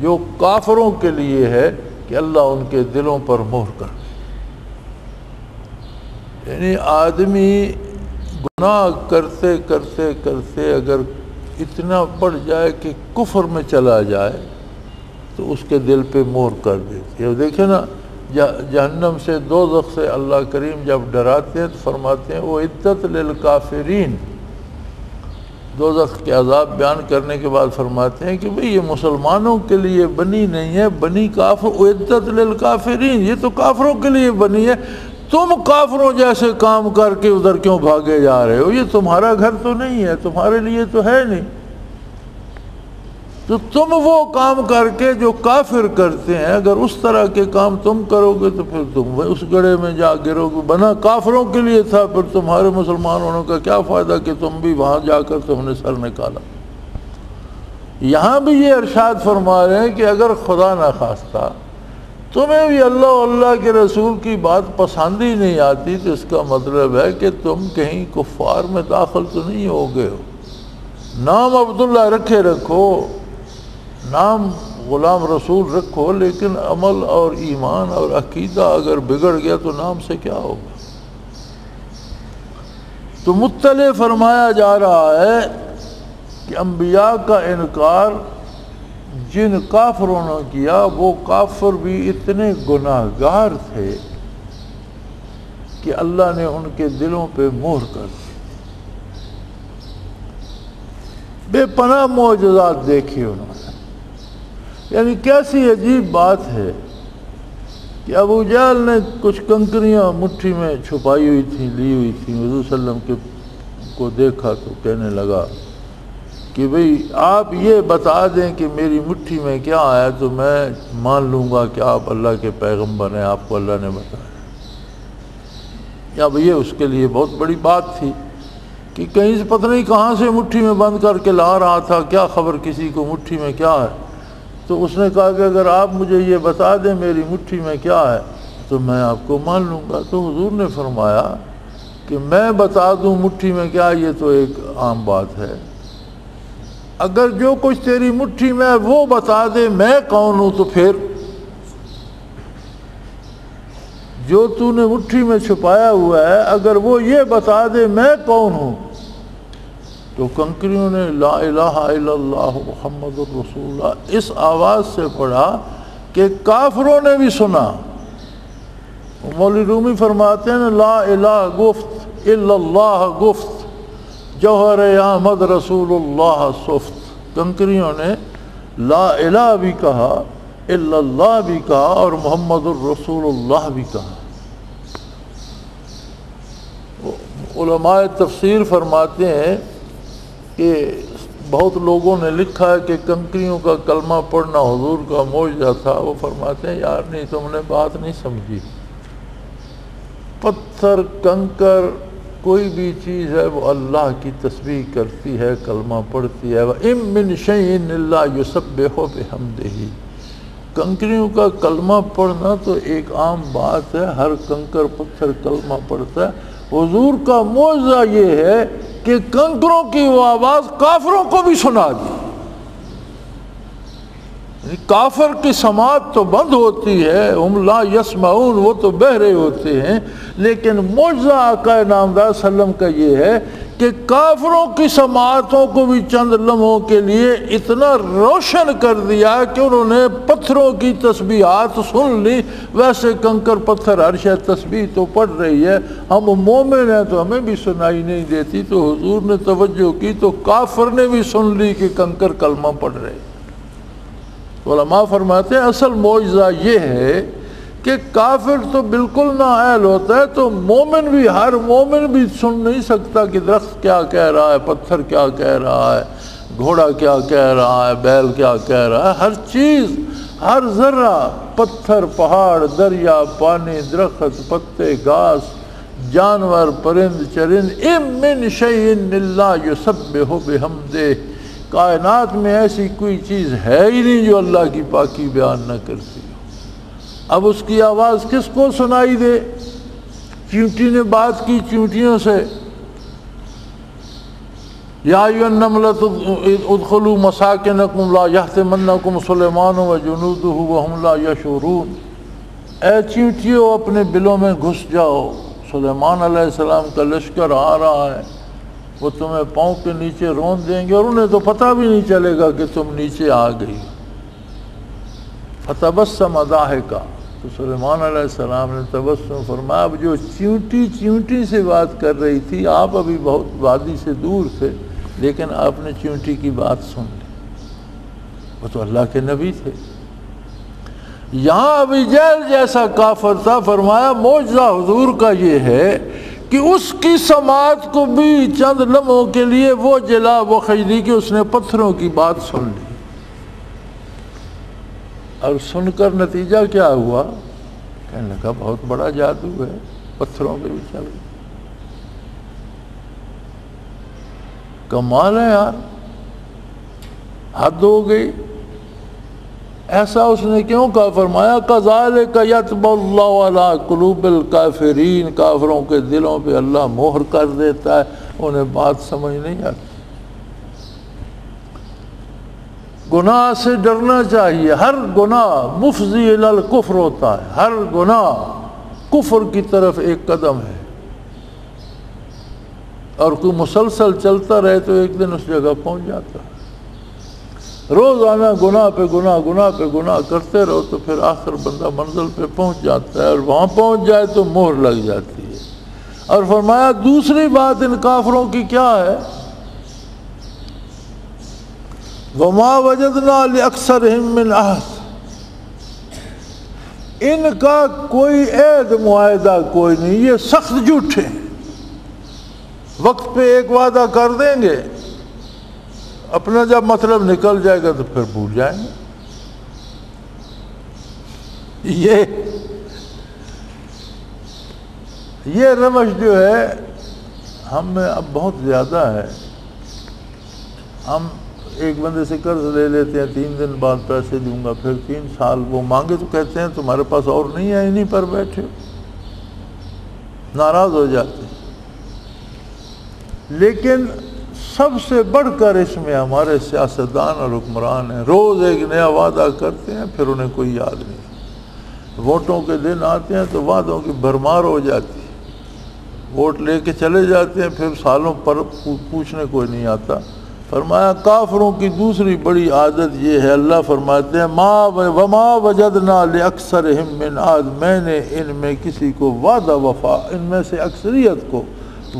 جو کافروں کے لیے ہے کہ اللہ ان کے دلوں پر مہر کر۔ یعنی آدمی گناہ کرتے کرتے کرتے اگر اتنا بڑھ جائے کہ کفر میں چلا جائے تو اس کے دل پہ مہر کر دیتی ہے۔ دیکھیں نا، جہنم سے، دوزخ سے اللہ کریم جب ڈراتے ہیں تو فرماتے ہیں وہ عدت للکافرین۔ دوزخ کے عذاب بیان کرنے کے بعد فرماتے ہیں کہ بھئی یہ مسلمانوں کے لیے بنی نہیں ہے، بنی کافر، عدت للکافرین، یہ تو کافروں کے لیے بنی ہے، تم کافروں جیسے کام کر کے ادھر کیوں بھاگے جا رہے ہو؟ یہ تمہارا گھر تو نہیں ہے، تمہارے لیے تو ہے نہیں، تو تم وہ کام کر کے جو کافر کرتے ہیں، اگر اس طرح کے کام تم کرو گے تو پھر تم اس گڑھے میں جا گرو گے۔ بنا کافروں کے لیے تھا، پھر تمہارے مسلمان ہونے کا کیا فائدہ کہ تم بھی وہاں جا کر تم نے سر نکالا۔ یہاں بھی یہ ارشاد فرما رہے ہیں کہ اگر خدا نہ خواستہ تمہیں بھی اللہ اور اللہ کے رسول کی بات پسند ہی نہیں آتی، تو اس کا مطلب ہے کہ تم کہیں کفار میں داخل تو نہیں ہو گئے ہو۔ نام عبداللہ رکھو، نام غلام رسول رکھو، لیکن عمل اور ایمان اور عقیدہ اگر بگڑ گیا تو نام سے کیا ہوگا؟ تو مطلع فرمایا جا رہا ہے کہ انبیاء کا انکار جن کافروں نے کیا، وہ کافر بھی اتنے گناہگار تھے کہ اللہ نے ان کے دلوں پہ مہر کر دی۔ بے پناہ معجزات دیکھے انہوں نے، یعنی کیسی عجیب بات ہے کہ ابو جہل نے کچھ کنکریاں مٹھی میں چھپائی ہوئی تھیں، لی ہوئی تھیں، حضور صلی اللہ علیہ وسلم کو دیکھا تو کہنے لگا کہ بھئی آپ یہ بتا دیں کہ میری مٹھی میں کیا آیا تو میں مان لوں گا کہ آپ اللہ کے پیغمبر ہیں، آپ کو اللہ نے بتایا۔ اب یہ اس کے لیے بہت بڑی بات تھی کہ کہیں سے پتہ نہیں کہاں سے مٹھی میں بند کر کے لا رہا تھا، کیا خبر کسی کو مٹھی میں کیا ہے۔ تو اس نے کہا کہ اگر آپ مجھے یہ بتا دیں میری مٹھی میں کیا ہے تو میں آپ کو مان لوں گا۔ تو حضور نے فرمایا کہ میں بتا دوں مٹھی میں کیا، یہ تو ایک عام بات ہے، اگر جو کچھ تیری مٹھی میں ہے وہ بتا دے میں کون ہوں، تو پھر جو تو نے مٹھی میں چھپایا ہوا ہے اگر وہ یہ بتا دے میں کون ہوں، تو کنکریوں نے لا الہ الا اللہ محمد الرسول اللہ اس آواز سے پڑھا کہ کافروں نے بھی سنا۔ مولوی رومی فرماتے ہیں لا الہ گفت الا اللہ گفت، جوہر احمد رسول اللہ صفت۔ کنکریوں نے لا الہ بھی کہا، الا اللہ بھی کہا، اور محمد الرسول اللہ بھی کہا۔ علماء تفسیر فرماتے ہیں کہ بہت لوگوں نے لکھا ہے کہ کنکریوں کا کلمہ پڑھنا حضور کا معجزہ تھا۔ وہ فرماتے ہیں یار نہیں، تم نے بات نہیں سمجھی۔ پتھر، کنکر، کوئی بھی چیز ہے وہ اللہ کی تسبیح کرتی ہے، کلمہ پڑھتی ہے۔ وَإِن مِّن شَيْءٍ إِلَّا يُسَبِّحُ بِحَمْدِهِ۔ کنکریوں کا کلمہ پڑھنا تو ایک عام بات ہے، ہر کنکر پتھر کلمہ پڑھتا ہے۔ حضور کا معجزہ یہ ہے کہ کنکروں کی وہ آواز کافروں کو بھی سنا دی۔ کافر کی سماعت تو بند ہوتی ہے، ہم لا یسمعون، وہ تو بہرے ہوتے ہیں، لیکن معجزہ آقا نامدار صلی اللہ علیہ وسلم کا یہ ہے کہ کافروں کی سماعتوں کو بھی چند لمحوں کے لیے اتنا روشن کر دیا کہ انہوں نے پتھروں کی تسبیحات سن لی۔ ویسے کنکر پتھر ہر شے تسبیح تو پڑھ رہی ہے، ہم مومن ہیں تو ہمیں بھی سنائی نہیں دیتی، تو حضور نے توجہ کی تو کافر نے بھی سن لی کہ کنکر کلمہ پڑھ رہے۔ علماء فرماتے ہیں اصل معجزہ یہ ہے کہ کافر تو بالکل نااہل ہوتا ہے، تو مومن بھی، ہر مومن بھی سن نہیں سکتا کہ درخت کیا کہہ رہا ہے، پتھر کیا کہہ رہا ہے، گھوڑا کیا کہہ رہا ہے، بیل کیا کہہ رہا ہے۔ ہر چیز، ہر ذرہ، پتھر، پہاڑ، دریا، پانی، درخت، پتے، گھاس، جانور، پرند، چرند، اِن مِّن شَيْءٍ إِلَّا يُسَبِّحُ بِحَمْدِهِ۔ کائنات میں ایسی کوئی چیز ہے ہی نہیں جو اللہ کی پاکی بیان نہ کرتی ہو۔ اب اس کی آواز کس کو سنائی دے؟ چیونٹی نے بات کی چیونٹیوں سے، یا ایھا النملۃ ادخلوا مساکنکم لا یحطمنکم سلیمان وجنودہ وہم لا یشعرون۔ اے چیونٹیوں اپنے بلوں میں گھس جاؤ، سلیمان علیہ السلام کا لشکر آ رہا ہے، وہ تمہیں پاؤں کے نیچے رون دیں گے اور انہیں تو پتہ بھی نہیں چلے گا کہ تم نیچے آ گئی۔ فتبسم ضاحکا، تو سلیمان علیہ السلام نے تبسم فرمایا۔ اب جو چیونٹی سے بات کر رہی تھی، آپ ابھی بہت وادی سے دور تھے لیکن آپ نے چیونٹی کی بات سن لی، وہ تو اللہ کے نبی تھے۔ یہاں ابی جہل جیسا کافر تھا، فرمایا معجزہ حضور کا یہ ہے کہ اس کی سماعت کو بھی چند لمحوں کے لیے وہ جلا وہ خجلی کہ اس نے پتھروں کی بات سن لی، اور سن کر نتیجہ کیا ہوا؟ کہنے لگا بہت بڑا جادو ہے، پتھروں پہ بھی چل گئی، کمال ہے یار، حد ہو گئی۔ ایسا اس نے کیوں کہا؟ فرمایا کذالک یطبع اللہ علی قلوب الکافرین، کافروں کے دلوں پہ اللہ مہر کر دیتا ہے، انہیں بات سمجھ نہیں آتی۔ گناہ سے ڈرنا چاہیے، ہر گناہ مفضی الی الکفر ہوتا ہے، ہر گناہ کفر کی طرف ایک قدم ہے، اور کوئی مسلسل چلتا رہے تو ایک دن اس جگہ پہنچ جاتا ہے۔ روزانہ گناہ پہ گناہ، گناہ پہ گناہ کرتے رہو تو پھر آخر بندہ منزل پہ پہنچ جاتا ہے، اور وہاں پہنچ جائے تو مہر لگ جاتی ہے۔ اور فرمایا دوسری بات ان کافروں کی کیا ہے؟ وَمَا وَجَدْنَا لِأَكْثَرِهِم مِّنْ عَهْدٍ، ان کا کوئی عہد معاہدہ کوئی نہیں، یہ سخت جھوٹے ہیں، وقت پہ ایک وعدہ کر دیں گے، اپنا جب مطلب نکل جائے گا تو پھر بھول جائیں گے۔ یہ روش جو ہے ہم میں اب بہت زیادہ ہے۔ ہم ایک بندے سے قرض لے لیتے ہیں، 3 دن بعد پیسے دوں گا، پھر 3 سال وہ مانگے تو کہتے ہیں تمہارے پاس اور نہیں ہے، انہیں پر بیٹھے، ناراض ہو جاتے ہیں۔ لیکن سب سے بڑھ کر اس میں ہمارے سیاستدان اور حکمران ہیں، روز ایک نیا وعدہ کرتے ہیں، پھر انہیں کوئی یاد نہیں۔ ووٹوں کے دن آتے ہیں تو وعدوں کی بھرمار ہو جاتی ہے، ووٹ لے کے چلے جاتے ہیں، پھر سالوں پر پوچھنے کوئی نہیں آتا۔ فرمایا کافروں کی دوسری بڑی عادت یہ ہے، اللہ فرماتے ہیں وَمَا وَجَدْنَا لِأَكْثَرِهِم مِّنْ عَهْدٍ، میں نے ان میں کسی کو وعدہ وفا، ان میں سے اکثریت کو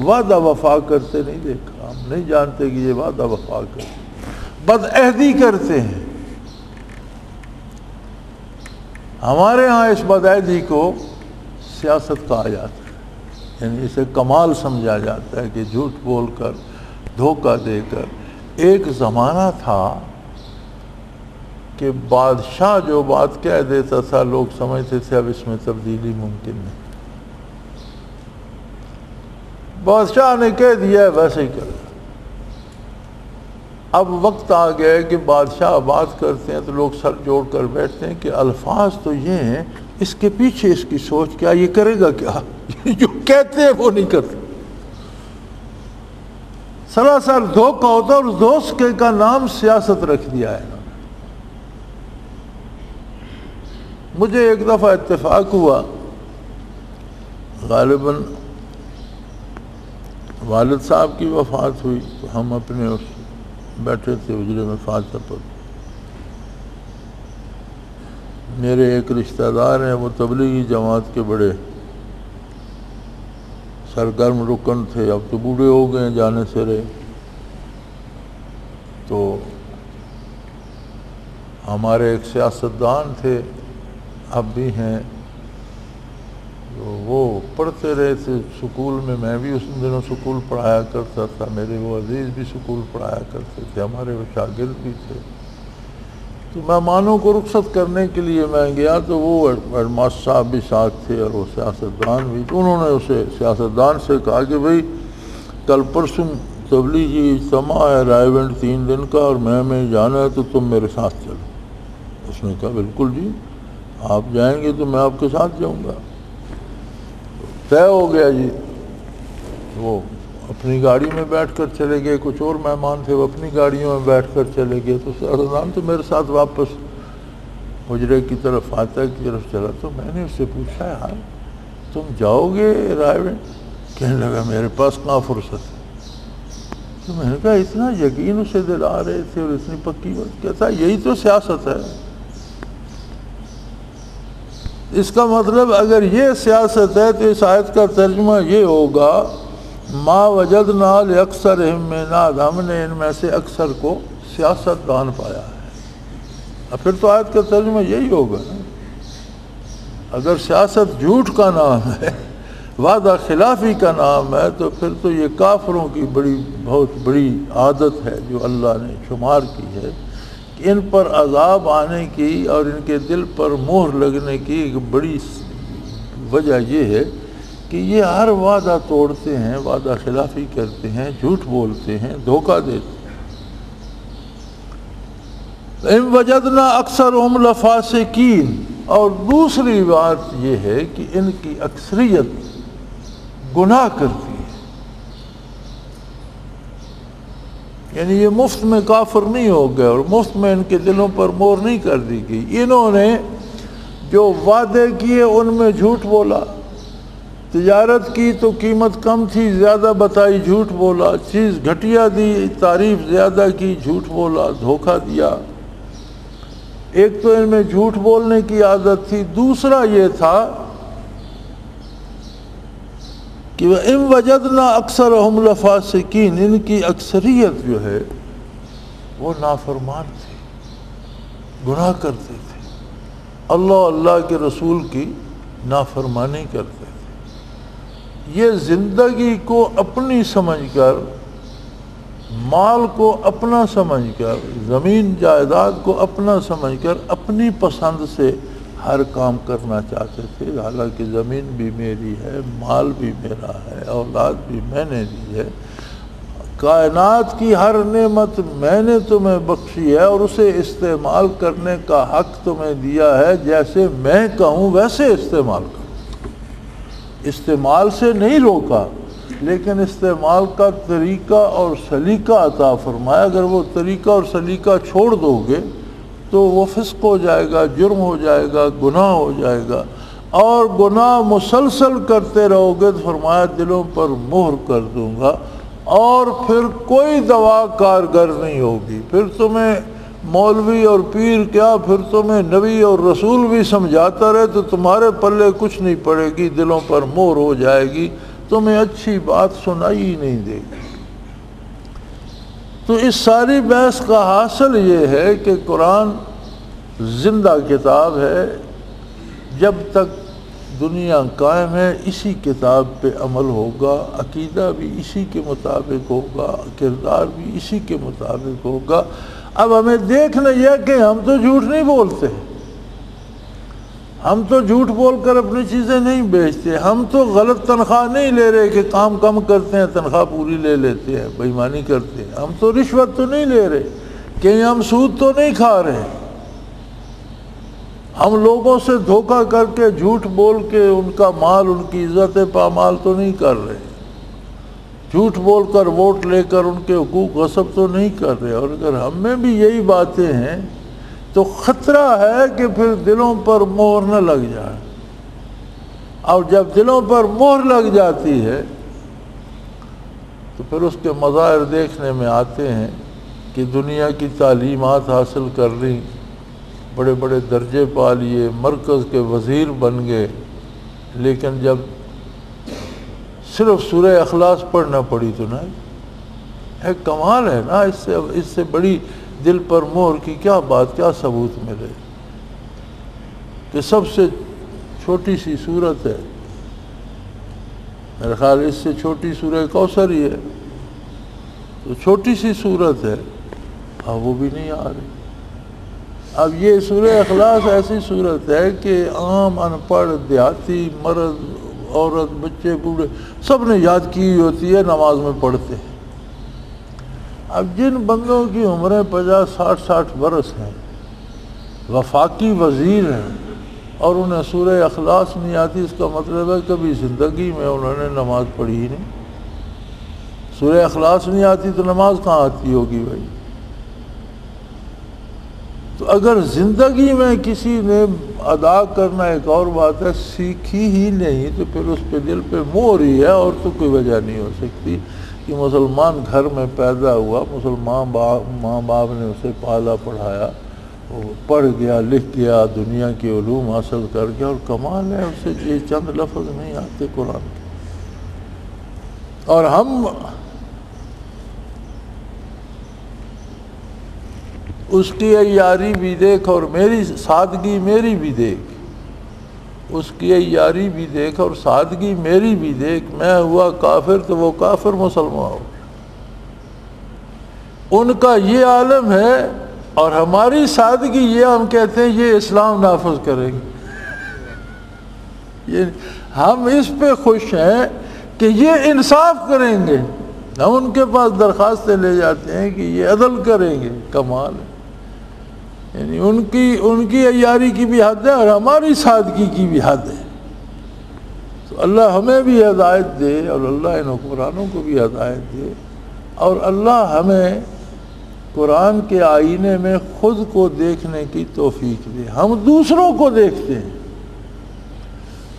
وعدہ وفا کرتے نہیں دیکھا۔ ہم نہیں جانتے کہ یہ وعدہ وفا کرتے، بد عہدی کرتے ہیں۔ ہمارے ہاں اس بد عہدی کو سیاست کہا جاتا ہے، یعنی اسے کمال سمجھا جاتا ہے کہ جھوٹ بول کر، دھوکہ دے کر۔ ایک زمانہ تھا کہ بادشاہ جو بات کہہ دیتا تھا لوگ سمجھتے تھے اب اس میں تبدیلی ممکن نہیں، بادشاہ نے کہہ دیا ہے ویسے ہی کر۔ اب وقت آ گیا ہے کہ بادشاہ بات کرتے ہیں تو لوگ سر جوڑ کر بیٹھتے ہیں کہ الفاظ تو یہ ہیں، اس کے پیچھے اس کی سوچ کیا، یہ کرے گا کیا؟ جو کہتے ہیں وہ نہیں کرتے، سراسر دھوکہ ہوتا ہے، اور اس دھوکے کا نام سیاست رکھ دیا ہے۔ مجھے ایک دفعہ اتفاق ہوا، غالباً والد صاحب کی وفات ہوئی، تو ہم اپنے اس بیٹھے تھے حجرے میں فاتحہ پر، میرے ایک رشتہ دار ہیں، وہ تبلیغی جماعت کے بڑے سرگرم رکن تھے، اب تو بوڑھے ہو گئے ہیں، جانے سے رہے۔ تو ہمارے ایک سیاستدان تھے، اب بھی ہیں، تو وہ پڑھتے رہے تھے سکول میں بھی اس دنوں سکول پڑھایا کرتا تھا، میرے وہ عزیز بھی سکول پڑھایا کرتے تھے، ہمارے وہ شاگرد بھی تھے۔ تو مہمانوں کو رخصت کرنے کے لیے میں گیا تو وہ ہیڈ ماسٹر صاحب بھی ساتھ تھے اور وہ سیاستدان بھی، تو انہوں نے اسے سیاستدان سے کہا کہ بھئی کل پرسوں تبلیغی اجتماع ہے رائے ونڈ 3 دن کا، اور میں جانا ہے تو تم میرے ساتھ چلو۔ اس نے کہا بالکل جی، آپ جائیں گے تو میں آپ کے ساتھ جاؤں گا۔ طے ہو گیا جی، وہ اپنی گاڑی میں بیٹھ کر چلے گئے، کچھ اور مہمان تھے وہ اپنی گاڑیوں میں بیٹھ کر چلے گئے، تو سیاستدان تو میرے ساتھ واپس حجرے کی طرف فاتح کی طرف چلا۔ تو میں نے اس سے پوچھا یار تم جاؤ گے رائے ونڈ؟ کہنے لگا میرے پاس کہاں فرصت ہے۔ تو میں نے کہا اتنا یقین اسے دلا رہے تھے اور اتنی پکی بات، کہتا یہی تو سیاست ہے۔ اس کا مطلب اگر یہ سیاست ہے تو اس آیت کا ترجمہ یہ ہوگا ما وجدنا لأکثرہم من عہد، ہم نے ان میں سے اکثر کو سیاست دان پایا ہے۔ اب پھر تو آیت کا ترجمہ یہی ہوگا نا، اگر سیاست جھوٹ کا نام ہے، وعدہ خلافی کا نام ہے، تو پھر تو یہ کافروں کی بہت بڑی عادت ہے جو اللہ نے شمار کی ہے کہ ان پر عذاب آنے کی اور ان کے دل پر مہر لگنے کی ایک بڑی وجہ یہ ہے کہ یہ ہر وعدہ توڑتے ہیں، وعدہ خلافی کرتے ہیں، جھوٹ بولتے ہیں، دھوکہ دیتے ہیں۔ ان وجدنا اکثرهم لفاسقین، اور دوسری بات یہ ہے کہ ان کی اکثریت گناہ کرتی ہے، یعنی یہ مفت میں کافر نہیں ہو گئے اور مفت میں ان کے دلوں پر مہر نہیں کر دی گئی۔ انہوں نے جو وعدے کیے ان میں جھوٹ بولا، تجارت کی تو قیمت کم تھی زیادہ بتائی، جھوٹ بولا، چیز گھٹیا دی تعریف زیادہ کی، جھوٹ بولا، دھوکہ دیا۔ ایک تو ان میں جھوٹ بولنے کی عادت تھی، دوسرا یہ تھا کہ ان وجدنا اکثرهم لفاسقین، ان کی اکثریت جو ہے وہ نافرمان تھی، گناہ کرتے تھے، اللہ کے رسول کی نافرمانی کرتے تھے۔ یہ زندگی کو اپنی سمجھ کر، مال کو اپنا سمجھ کر، زمین جائیداد کو اپنا سمجھ کر اپنی پسند سے ہر کام کرنا چاہتے تھے، حالانکہ زمین بھی میری ہے، مال بھی میرا ہے، اولاد بھی میں نے دی ہے، کائنات کی ہر نعمت میں نے تمہیں بخشی ہے اور اسے استعمال کرنے کا حق تمہیں دیا ہے، جیسے میں کہوں ویسے استعمال کرو۔ استعمال سے نہیں روکا، لیکن استعمال کا طریقہ اور سلیقہ عطا فرمایا۔ اگر وہ طریقہ اور سلیقہ چھوڑ دو گے تو وہ فسق ہو جائے گا، جرم ہو جائے گا، گناہ ہو جائے گا، اور گناہ مسلسل کرتے رہو گے تو فرمایا دلوں پر مہر کر دوں گا، اور پھر کوئی دوا کارگر نہیں ہوگی۔ پھر تمہیں مولوی اور پیر کیا، پھر تمہیں نبی اور رسول بھی سمجھاتا رہے تو تمہارے پلے کچھ نہیں پڑے گی، دلوں پر مہر ہو جائے گی، تمہیں اچھی بات سنائی ہی نہیں دے گی۔ تو اس ساری بحث کا حاصل یہ ہے کہ قرآن زندہ کتاب ہے، جب تک دنیا قائم ہے اسی کتاب پہ عمل ہوگا، عقیدہ بھی اسی کے مطابق ہوگا، کردار بھی اسی کے مطابق ہوگا۔ اب ہمیں دیکھنا یہ کہ ہم تو جھوٹ نہیں بولتے، ہم تو جھوٹ بول کر اپنی چیزیں نہیں بیچتے، ہم تو غلط تنخواہ نہیں لے رہے کہ کام کم کرتے ہیں تنخواہ پوری لے لیتے ہیں، بے ایمانی کرتے ہیں، ہم تو رشوت تو نہیں لے رہے، کہیں ہم سود تو نہیں کھا رہے، ہم لوگوں سے دھوکہ کر کے جھوٹ بول کے ان کا مال، ان کی عزت پامال تو نہیں کر رہے، جھوٹ بول کر ووٹ لے کر ان کے حقوق غصب تو نہیں کر رہے۔ اور اگر ہم میں بھی یہی باتیں ہیں تو خطرہ ہے کہ پھر دلوں پر مہر نہ لگ جائے، اور جب دلوں پر مہر لگ جاتی ہے تو پھر اس کے مظاہر دیکھنے میں آتے ہیں کہ دنیا کی تعلیمات حاصل کر لی، بڑے بڑے درجے پا لیے، مرکز کے وزیر بن گئے، لیکن جب صرف سورہ اخلاص پڑھنا پڑی تو نہیں، ایک کمال ہے نا، اس سے بڑی دل پر مہر کی کیا بات، کیا ثبوت ملے کہ سب سے چھوٹی سی صورت ہے، میرے خیال اس سے چھوٹی سورہ کوثر ہی ہے، تو چھوٹی سی صورت ہے، اب وہ بھی نہیں آ رہی۔ اب یہ سورہ اخلاص ایسی صورت ہے کہ عام ان پڑھ دیہاتی، مرد، عورت، بچے، بوڑھے سب نے یاد کی ہوتی ہے، نماز میں پڑھتے ہیں۔ اب جن بندوں کی عمریں 50-60 برس ہیں، وفاقی وزیر ہیں، اور انہیں سورہ اخلاص نہیں آتی، اس کا مطلب ہے کبھی زندگی میں انہوں نے نماز پڑھی ہی نہیں۔ سورہ اخلاص نہیں آتی تو نماز کہاں آتی ہوگی بھائی؟ تو اگر زندگی میں کسی نے ادا کرنا ایک اور بات ہے، سیکھی ہی نہیں تو پھر اس پہ دل پہ مہر ہی ہے، اور تو کوئی وجہ نہیں ہو سکتی کہ مسلمان گھر میں پیدا ہوا، مسلمان ماں باپ نے اسے پالا پڑھایا، وہ پڑھ گیا، لکھ گیا، دنیا کی علوم حاصل کر گیا، اور کمال ہے اسے یہ چند لفظ نہیں آتے قرآن کے، اور ہم اس کی عیاری بھی دیکھ اور میری سادگی میری بھی دیکھ، اس کی یاری بھی دیکھ اور سادگی میری بھی دیکھ. میں ہوا کافر تو وہ کافر مسلمان ہو. ان کا یہ عالم ہے اور ہماری سادگی یہ ہم کہتے ہیں یہ اسلام نافذ کریں گے. یہ ہم اس پہ خوش ہیں کہ یہ انصاف کریں گے. ہم ان کے پاس درخواستیں لے جاتے ہیں کہ یہ عدل کریں گے. کمال ہے. یعنی ان کی عیاری کی بھی حد ہے اور ہماری سادگی کی بھی حد ہے. تو اللہ ہمیں بھی ہدایت دے اور اللہ ان حکمرانوں کو بھی ہدایت دے اور اللہ ہمیں قرآن کے آئینے میں خود کو دیکھنے کی توفیق دے. ہم دوسروں کو دیکھتے ہیں.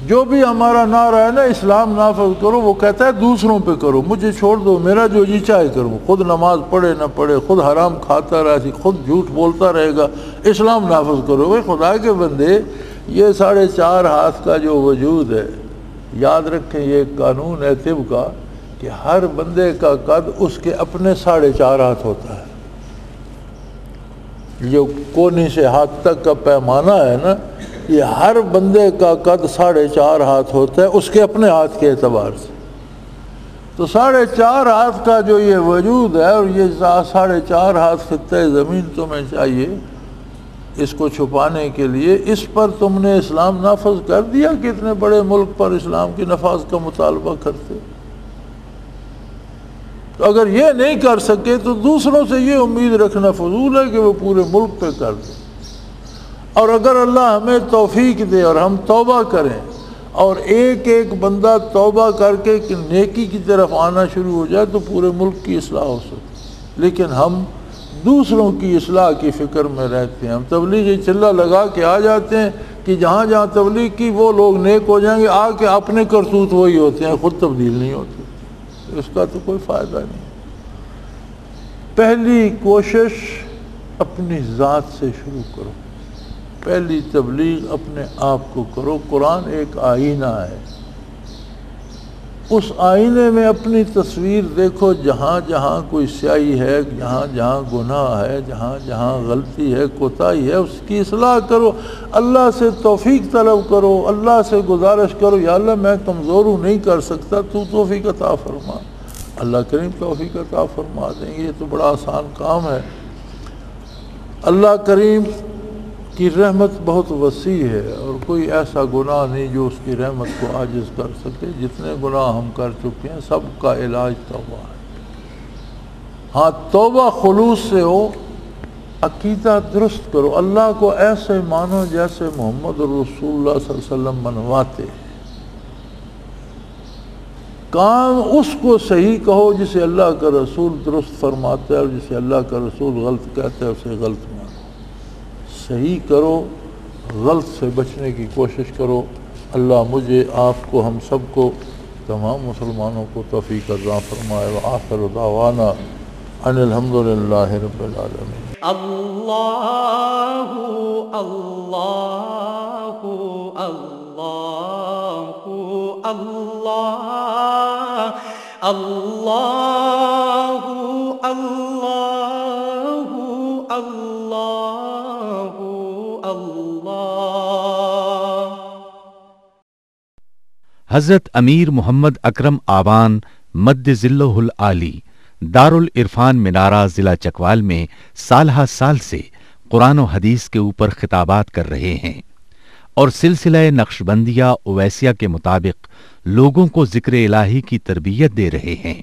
جو بھی ہمارا نعرہ ہے نا اسلام نافذ کرو، وہ کہتا ہے دوسروں پہ کرو، مجھے چھوڑ دو، میرا جو جی چاہے کروں. خود نماز پڑھے نہ پڑھے، خود حرام کھاتا رہے، خود جھوٹ بولتا رہے گا، اسلام نافذ کرو. بھائی خدا کے بندے، یہ 4.5 ہاتھ کا جو وجود ہے، یاد رکھیں یہ ایک قانون ہے طب کا کہ ہر بندے کا قد اس کے اپنے 4.5 ہاتھ ہوتا ہے. جو کونی سے ہاتھ تک کا پیمانہ ہے نا، یہ ہر بندے کا قد 4.5 ہاتھ ہوتا ہے اس کے اپنے ہاتھ کے اعتبار سے. تو 4.5 ہاتھ کا جو یہ وجود ہے اور یہ 4.5 ہاتھ خطہ زمین تمہیں چاہیے اس کو چھپانے کے لیے، اس پر تم نے اسلام نافذ کر دیا کہ اتنے بڑے ملک پر اسلام کی نفاذ کا مطالبہ کرتے. تو اگر یہ نہیں کر سکے تو دوسروں سے یہ امید رکھنا فضول ہے کہ وہ پورے ملک پہ کر دیں. اور اگر اللہ ہمیں توفیق دے اور ہم توبہ کریں اور ایک ایک بندہ توبہ کر کے نیکی کی طرف آنا شروع ہو جائے تو پورے ملک کی اصلاح ہو سکتی. لیکن ہم دوسروں کی اصلاح کی فکر میں رہتے ہیں. ہم تبلیغی چلہ لگا کے آ جاتے ہیں کہ جہاں جہاں تبلیغ کی وہ لوگ نیک ہو جائیں گے، آ کے اپنے کرتوت وہی ہوتے ہیں، خود تبدیل نہیں ہوتے. اس کا تو کوئی فائدہ نہیں. پہلی کوشش اپنی ذات سے شروع کرو. پہلی تبلیغ اپنے آپ کو کرو. قرآن ایک آئینہ ہے. اس آئینے میں اپنی تصویر دیکھو. جہاں جہاں کوئی سیاہی ہے، جہاں جہاں گناہ ہے، جہاں جہاں غلطی ہے، کوتاہی ہے، اس کی اصلاح کرو. اللہ سے توفیق طلب کرو. اللہ سے گزارش کرو، یا اللہ میں کمزور ہوں، نہیں کر سکتا، تو توفیق عطا فرما. اللہ کریم توفیق عطا فرما دیں گے. یہ تو بڑا آسان کام ہے. اللہ کریم کی رحمت بہت وسیع ہے اور کوئی ایسا گناہ نہیں جو اس کی رحمت کو عاجز کر سکے. جتنے گناہ ہم کر چکے ہیں سب کا علاج توبہ ہے. ہاں توبہ خلوص سے ہو. عقیدہ درست کرو. اللہ کو ایسے مانو جیسے محمد رسول اللہ صلی اللہ علیہ وسلم منواتے. کام اس کو صحیح کہو جسے اللہ کا رسول درست فرماتا ہے، اور جسے اللہ کا رسول غلط کہتا ہے اسے غلط مانو. صحیح کرو، غلط سے بچنے کی کوشش کرو. اللہ مجھے، آپ کو، ہم سب کو، تمام مسلمانوں کو توفیق عطا فرمائے. وآخر دعوانا ان الحمدللہ رب العالمین. اللہ اللہ اللہ اللہ اللہ اللہ اللہ. حضرت امیر محمد اکرم آبان مد ظلہ العالی دارالعرفان منارہ ضلع چکوال میں سالہ سال سے قرآن و حدیث کے اوپر خطابات کر رہے ہیں اور سلسلہ نقشبندیہ اویسیہ کے مطابق لوگوں کو ذکر الہی کی تربیت دے رہے ہیں.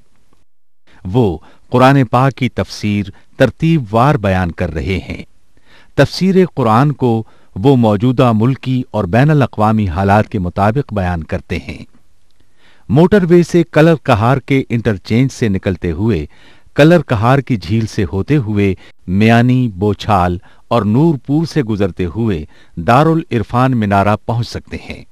وہ قرآن پاک کی تفسیر ترتیب وار بیان کر رہے ہیں. تفسیر قرآن کو وہ موجودہ ملکی اور بین الاقوامی حالات کے مطابق بیان کرتے ہیں. موٹر وے سے کلر کہار کے انٹرچینج سے نکلتے ہوئے کلر کہار کی جھیل سے ہوتے ہوئے میانی، بوچھال اور نور پور سے گزرتے ہوئے دارالعرفان منارہ پہنچ سکتے ہیں.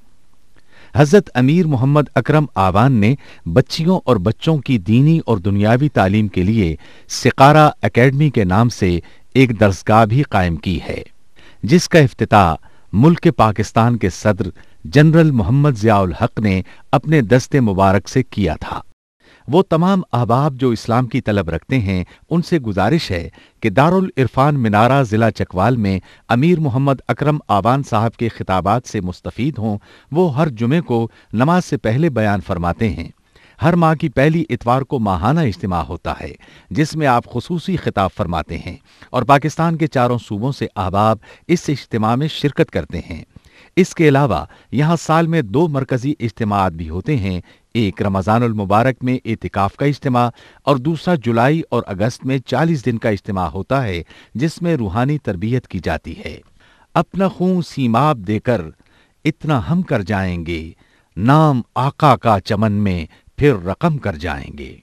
حضرت امیر محمد اکرم آبان نے بچیوں اور بچوں کی دینی اور دنیاوی تعلیم کے لیے سقارہ اکیڈمی کے نام سے ایک درسگاہ بھی قائم کی ہے، جس کا افتتاح ملک پاکستان کے صدر جنرل محمد ضیاء الحق نے اپنے دست مبارک سے کیا تھا. وہ تمام احباب جو اسلام کی طلب رکھتے ہیں ان سے گزارش ہے کہ دارالعرفان منارہ ضلع چکوال میں امیر محمد اکرم آبان صاحب کے خطابات سے مستفید ہوں۔ وہ ہر جمعے کو نماز سے پہلے بیان فرماتے ہیں۔ ہر ماہ کی پہلی اتوار کو ماہانہ اجتماع ہوتا ہے جس میں آپ خصوصی خطاب فرماتے ہیں اور پاکستان کے چاروں صوبوں سے احباب اس اجتماع میں شرکت کرتے ہیں۔ اس کے علاوہ یہاں سال میں 2 مرکزی اجتماعات بھی ہوتے ہیں، ایک رمضان المبارک میں اعتکاف کا اجتماع اور دوسرا جولائی اور اگست میں 40 دن کا اجتماع ہوتا ہے جس میں روحانی تربیت کی جاتی ہے۔ اپنا خون سیماب دے کر اتنا ہم کر جائیں گے، نام آقا کا چمن میں پھر رقم کر جائیں گے۔